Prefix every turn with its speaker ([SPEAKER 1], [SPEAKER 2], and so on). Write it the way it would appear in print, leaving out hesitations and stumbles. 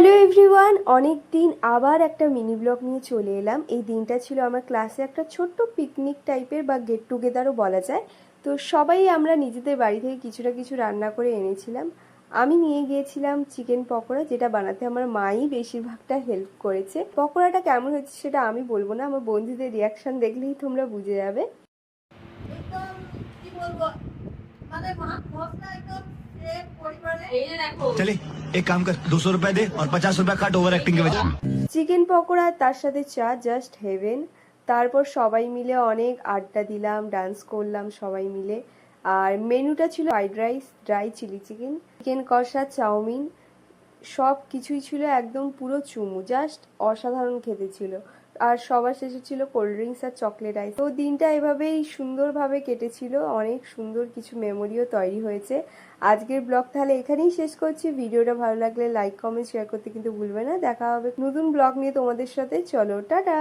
[SPEAKER 1] Hello everyone, অনেক দিন আবার একটা মিনি ব্লগ নিয়ে চলে এলাম। এই দিনটা ছিল আমার ক্লাসে একটা ছোট্ট পিকনিক টাইপের বা গেট টুগেদারও বলা যায়। তো সবাই আমরা নিজেদের বাড়ি থেকে কিছু না কিছু রান্না করে এনেছিলাম। আমি নিয়ে গিয়েছিলাম চিকেন পকোড়া, যেটা বানাতে আমার মাই বেশিরভাগটা হেল্প করেছে। পকোড়াটা কেমন হয়েছে সেটা আমি বলবো না, আমার বন্ধুদের রিয়াকশন দেখলেই তোমরা বুঝে যাবে।
[SPEAKER 2] একদম কি বলবো, মানে মশলা একদম সেম পরিমাণে।
[SPEAKER 3] चले एक काम कर 200 रुपए दे और 50 रुपए काट ओवर एक्टिंग के वजह।
[SPEAKER 1] চিকেন পকোড়া তার সাথে চা, জাস্ট হেভেন। তারপর সবাই মিলে অনেক আড্ডা দিলাম, ডান্স করলাম সবাই মিলে। আর মেনুটা ছিল fried rice, dry chilli chicken, chicken কষা, চাউমিন, সব কিছুই ছিল একদম পুরো চুমু, জাস্ট অসাধারণ খেতে ছিল। আর সবার শেষে ছিল কোল্ড ড্রিঙ্কস আর চকলেট আইস। তো দিনটা এভাবেই সুন্দরভাবে কেটেছিল, অনেক সুন্দর কিছু মেমোরিও তৈরি হয়েছে। আজকের ব্লগ তাহলে এখানেই শেষ করছি। ভিডিওটা ভালো লাগলে লাইক কমেন্ট শেয়ার করতে কিন্তু ভুলবে না। দেখা হবে নতুন ব্লগ নিয়ে তোমাদের সাথে। চলো টাটা।